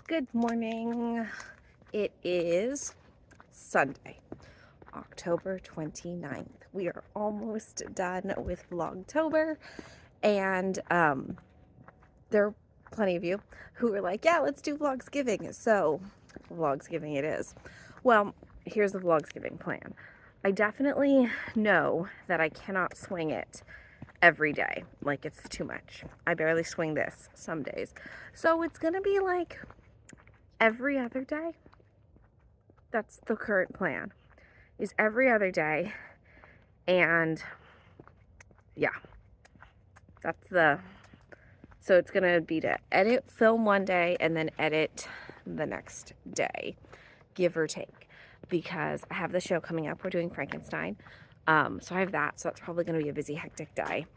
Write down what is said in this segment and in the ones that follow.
Good morning. It is Sunday, October 29th. We are almost done with Vlogtober, and there are plenty of you who are like, yeah, let's do Vlogsgiving. So Vlogsgiving it is. Well, here's the Vlogsgiving plan. I definitely know that I cannot swing it every day. Like, it's too much. I barely swing this some days. So it's gonna be like every other day. That's the current plan, is every other day. And yeah, so it's gonna be to edit, film one day, and then edit the next day, give or take, because I have the show coming up. We're doing Frankenstein. So I have that, so that's probably gonna be a busy, hectic day.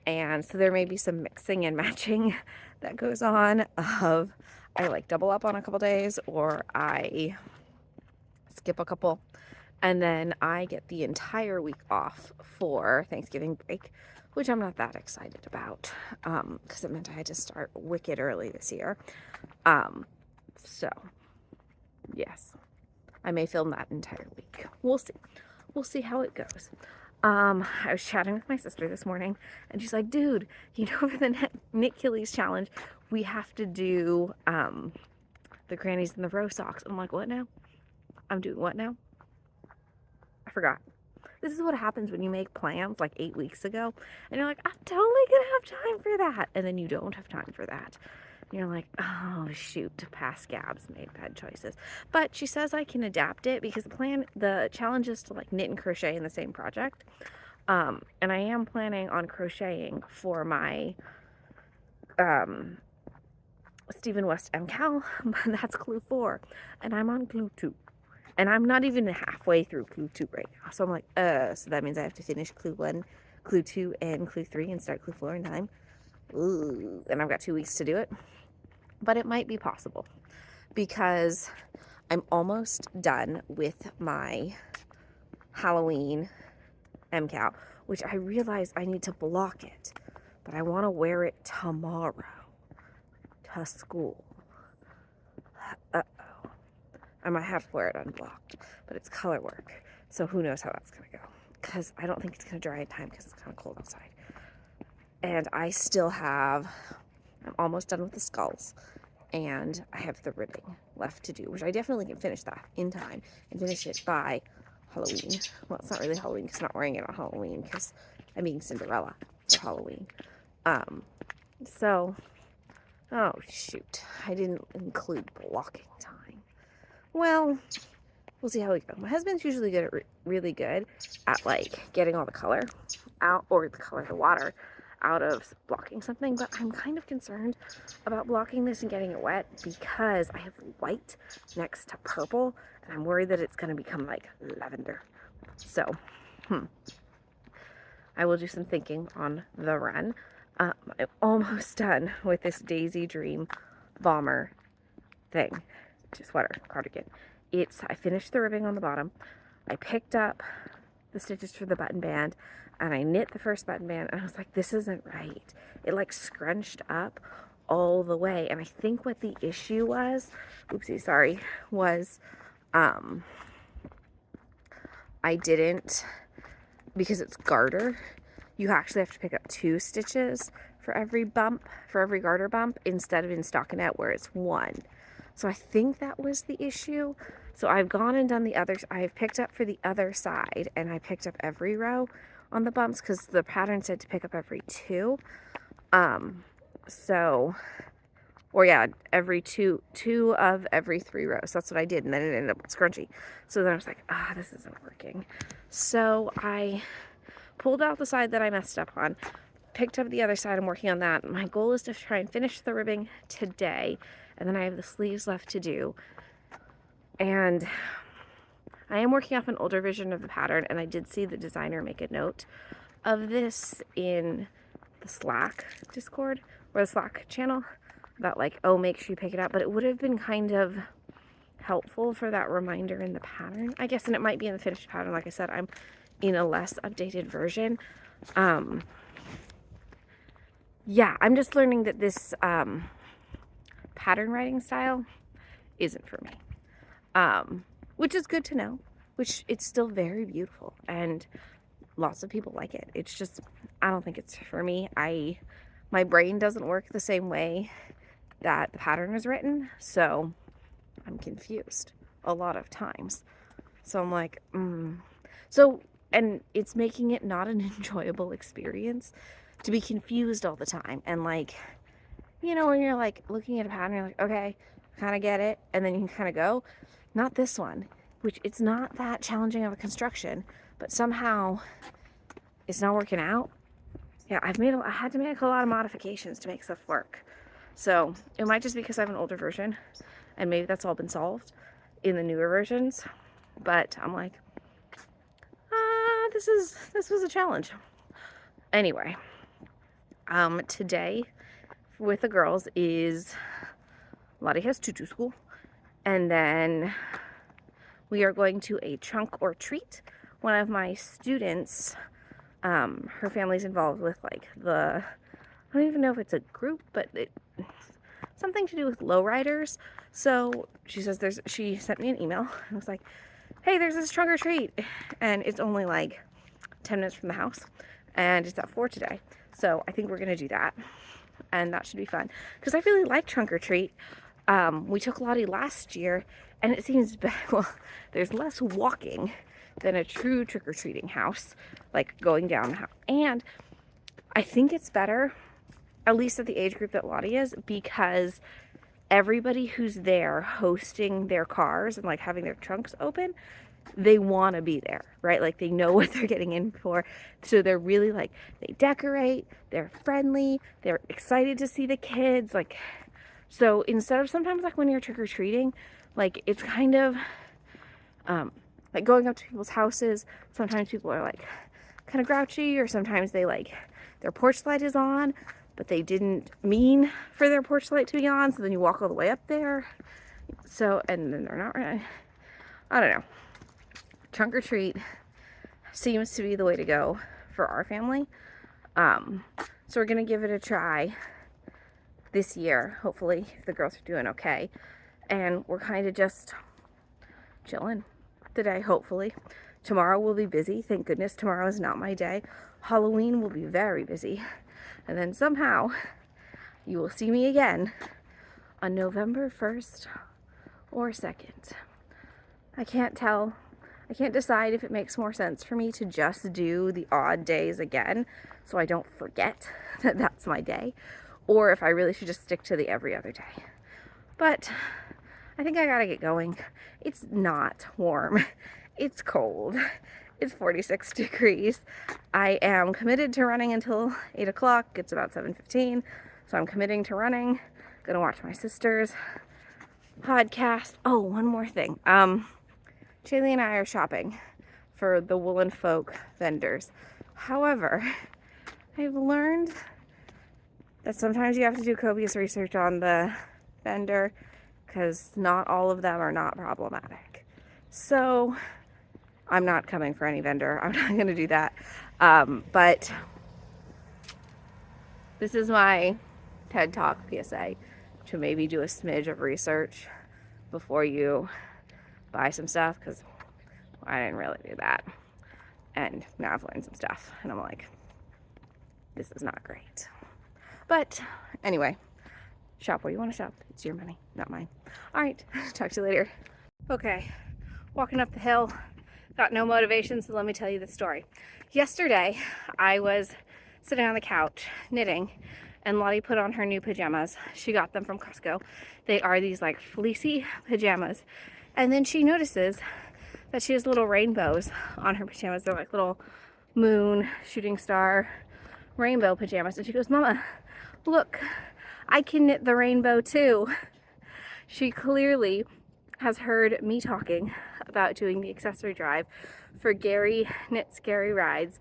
And so there may be some mixing and matching that goes on of I like double up on a couple days, or I skip a couple, and then I get the entire week off for Thanksgiving break, which I'm not that excited about, because it meant I had to start wicked early this year. So yes, I may film that entire week. We'll see how it goes. I was chatting with my sister this morning, and she's like, dude, for the Knit Killies challenge, we have to do the grannies and the row socks. I'm like, what now? I'm doing what now? I forgot. This is what happens when you make plans like 8 weeks ago, and you're like, I'm totally gonna have time for that, and then you don't have time for that. And you're like, oh shoot, past Gabs made bad choices. But she says I can adapt it, because the challenge is to like knit and crochet in the same project. And I am planning on crocheting for my Stephen West MCAL, but that's clue 4, and I'm on clue 2. And I'm not even halfway through clue 2 right now. So I'm like, so that means I have to finish clue 1, clue 2, and clue 3 and start clue 4 in time. Ooh, and I've got 2 weeks to do it. But it might be possible, because I'm almost done with my Halloween MCAL, which I realize I need to block it, but I want to wear it tomorrow to school. I might have to wear it unblocked, but it's color work, so who knows how that's going to go, because I don't think it's going to dry in time, because it's kind of cold outside. And I'm almost done with the skulls, and I have the ribbing left to do, which I definitely can finish that in time and finish it by Halloween. Well, it's not really Halloween, because I'm not wearing it on Halloween, because I'm being Cinderella for Halloween. Oh shoot, I didn't include blocking time. Well, we'll see how we go. My husband's usually really good at like getting all the color out, or the water out of blocking something, but I'm kind of concerned about blocking this and getting it wet, because I have white next to purple, and I'm worried that it's going to become like lavender. So, I will do some thinking on the run. I'm almost done with this Daisy Dream bomber thing. Sweater, cardigan. I finished the ribbing on the bottom. I picked up the stitches for the button band, and I knit the first button band, and I was like, this isn't right. It like scrunched up all the way, and I think what the issue was, was I didn't, because it's garter, you actually have to pick up 2 stitches for every garter bump, instead of in stockinette where it's 1. So I think that was the issue. So I've gone and done I've picked up for the other side, and I picked up every row on the bumps, because the pattern said to pick up every 2. Every two of every 3 rows. That's what I did, and then it ended up scrunchy. So then I was like, this isn't working. So I pulled out the side that I messed up on, picked up the other side. I'm working on that. My goal is to try and finish the ribbing today, and then I have the sleeves left to do. And I am working off an older version of the pattern, and I did see the designer make a note of this in the Slack Discord, or the Slack channel, about like, oh, make sure you pick it up. But it would have been kind of helpful for that reminder in the pattern, I guess, and it might be in the finished pattern. Like I said, I'm in a less updated version. Yeah, I'm just learning that this pattern writing style isn't for me. Which is good to know, which it's still very beautiful and lots of people like it. It's just, I don't think it's for me. My brain doesn't work the same way that the pattern is written, so I'm confused a lot of times. So I'm like, So, and it's making it not an enjoyable experience to be confused all the time. And like, you know, when you're like looking at a pattern, you're like, okay, kind of get it. And then you can kind of go, not this one, which it's not that challenging of a construction, but somehow it's not working out. Yeah, I had to make a lot of modifications to make stuff work. So it might just be because I have an older version and maybe that's all been solved in the newer versions. But I'm like, this was a challenge. Anyway, today with the girls is Lottie has tutu school, and then we are going to a trunk or treat. One of my students, her family's involved with like I don't even know if it's a group, but something to do with lowriders. So she says she sent me an email and was like, hey, there's this trunk or treat, and it's only like 10 minutes from the house, and it's at 4 today. So I think we're gonna do that, and that should be fun because I really like trunk or treat. We took Lottie last year, and it seems well, there's less walking than a true trick-or-treating house, like going down the house. And I think it's better, at least at the age group that Lottie is, because everybody who's there hosting their cars and like having their trunks open, they want to be there, right? Like they know what they're getting in for. So they're really like, they decorate, they're friendly, they're excited to see the kids. Like, so instead of sometimes like when you're trick-or-treating, like it's kind of like going up to people's houses. Sometimes people are like kind of grouchy, or sometimes they like their porch light is on, but they didn't mean for their porch light to be on. So then you walk all the way up there. So, and then they're not right. I don't know. Trunk or treat seems to be the way to go for our family. So we're gonna give it a try this year, hopefully, if the girls are doing okay. And we're kind of just chilling today, hopefully. Tomorrow will be busy. Thank goodness tomorrow is not my day. Halloween will be very busy. And then somehow you will see me again on November 1st or 2nd. I can't tell. I can't decide if it makes more sense for me to just do the odd days again so I don't forget that that's my day, or if I really should just stick to the every other day. But I think I gotta get going. It's not warm. It's cold. It's 46 degrees. I am committed to running until 8 o'clock. It's about 7:15, so I'm committing to running. Gonna watch my sister's podcast. Oh, one more thing. Shaylee and I are shopping for the Woolen Folk vendors. However, I've learned that sometimes you have to do copious research on the vendor because not all of them are not problematic. So I'm not coming for any vendor. I'm not going to do that. But this is my TED Talk PSA to maybe do a smidge of research before you buy some stuff, because I didn't really do that. And now I've learned some stuff and I'm like, this is not great. But anyway, shop where you want to shop. It's your money, not mine. All right, talk to you later. Okay, walking up the hill, got no motivation, so let me tell you the story. Yesterday, I was sitting on the couch knitting, and Lottie put on her new pajamas. She got them from Costco. They are these like fleecy pajamas. And then she notices that she has little rainbows on her pajamas. They're like little moon, shooting star, rainbow pajamas. And she goes, Mama, look, I can knit the rainbow too. She clearly has heard me talking about doing the accessory drive for Gary Knits Gary Rides,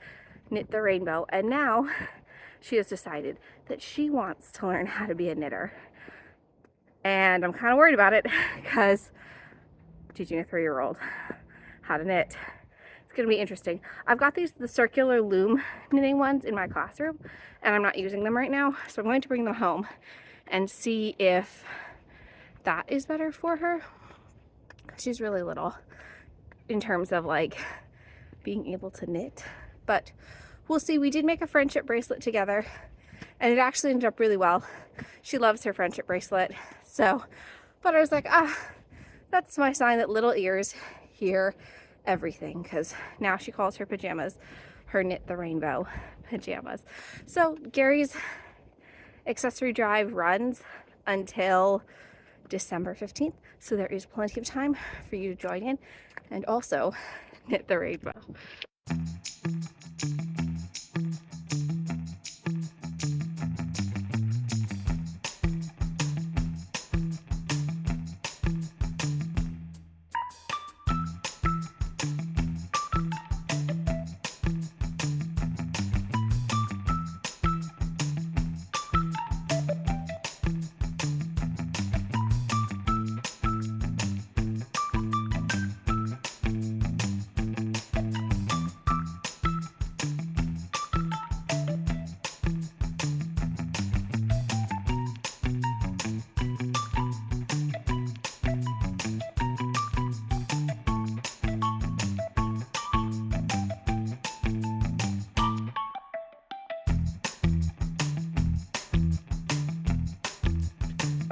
Knit the Rainbow. And now she has decided that she wants to learn how to be a knitter. And I'm kind of worried about it because teaching a 3-year-old how to knit, it's going to be interesting. I've got the circular loom knitting ones in my classroom, and I'm not using them right now, so I'm going to bring them home and see if that is better for her. She's really little in terms of like being able to knit, but we'll see. We did make a friendship bracelet together and it actually ended up really well. She loves her friendship bracelet. So, but I was like, that's my sign that little ears hear everything, because now she calls her pajamas her Knit the Rainbow pajamas. So Gary's accessory drive runs until December 15th. So there is plenty of time for you to join in and also knit the rainbow.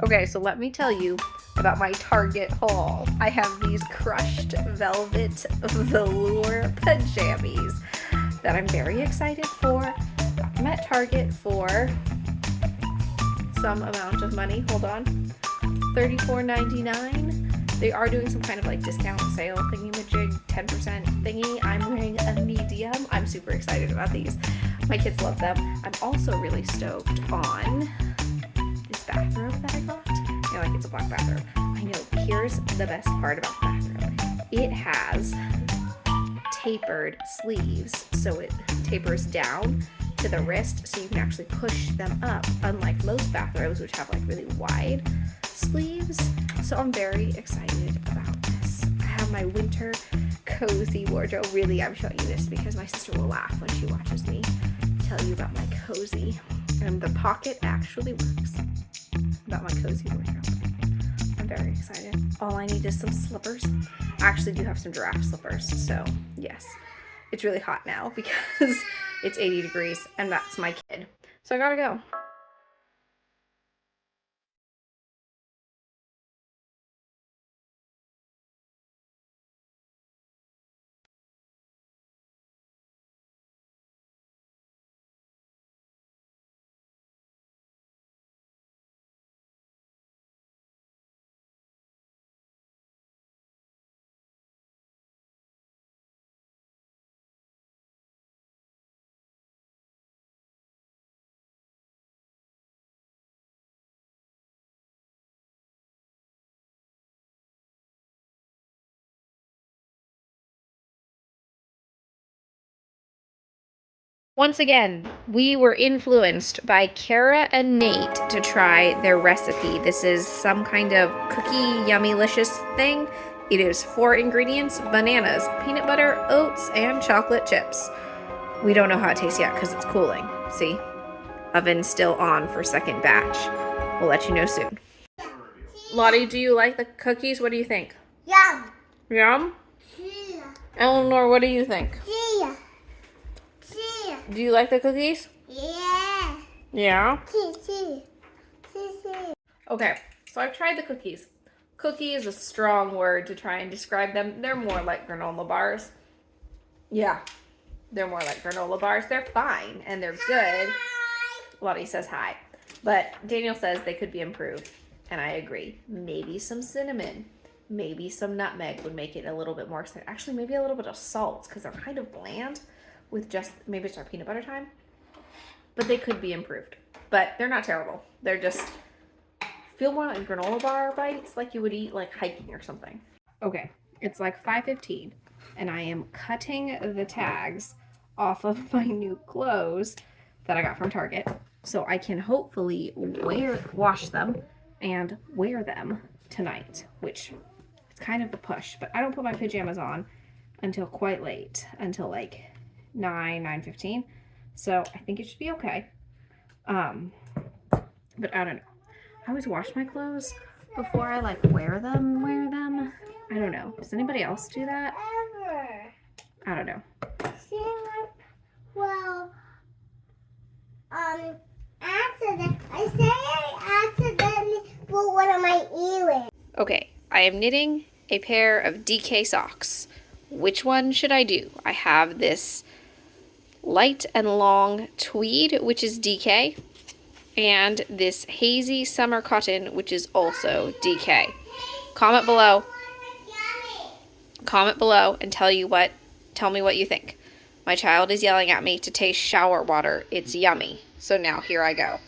Okay, so let me tell you about my Target haul. I have these crushed velvet velour pajamas that I'm very excited for. Got them at Target for some amount of money. Hold on. $34.99. They are doing some kind of like discount sale thingy-majig, 10% thingy. I'm wearing a medium. I'm super excited about these. My kids love them. I'm also really stoked on this bathrobe that I got. You know, like it's a black bathrobe. I know. Here's the best part about the bathrobe. It has tapered sleeves, so it tapers down to the wrist, so you can actually push them up, unlike most bathrobes, which have like really wide sleeves. So I'm very excited about this. I have my winter cozy wardrobe. Really, I'm showing you this because my sister will laugh when she watches me tell you about my cozy. And the pocket actually works. About my cozy wardrobe. I'm very excited. All I need is some slippers. I actually do have some giraffe slippers, so yes. It's really hot now because it's 80 degrees and that's my kid. So I gotta go. Once again, we were influenced by Kara and Nate to try their recipe. This is some kind of cookie yummy-licious thing. It is 4 ingredients: bananas, peanut butter, oats, and chocolate chips. We don't know how it tastes yet because it's cooling. See? Oven's still on for second batch. We'll let you know soon. Lottie, do you like the cookies? What do you think? Yum. Yum? Yeah. Eleanor, what do you think? Yeah. Do you like the cookies? Yeah. Yeah? See. Okay, so I've tried the cookies. Cookie is a strong word to try and describe them. They're more like granola bars. Yeah, they're more like granola bars. They're fine and they're good. Lottie says hi. But Daniel says they could be improved. And I agree. Maybe some cinnamon. Maybe some nutmeg would make it a little bit more. Actually, maybe a little bit of salt because they're kind of bland with just, maybe it's our peanut butter time. But they could be improved. But they're not terrible. They're just, feel more like granola bar bites like you would eat like hiking or something. Okay, it's like 5:15 and I am cutting the tags off of my new clothes that I got from Target so I can hopefully wash them and wear them tonight, which it's kind of a push, but I don't put my pajamas on until quite late, until like 9:15. So I think it should be okay. But I don't know. I always wash my clothes before I like wear them. I don't know. Does anybody else do that? Ever. I don't know. See, like, well, I say I accidentally put one of my earrings. Okay, I am knitting a pair of DK socks. Which one should I do? I have this light and long tweed, which is DK, and this hazy summer cotton, which is also DK. Comment below. Comment below and tell me what you think. My child is yelling at me to taste shower water. It's yummy. So now here I go.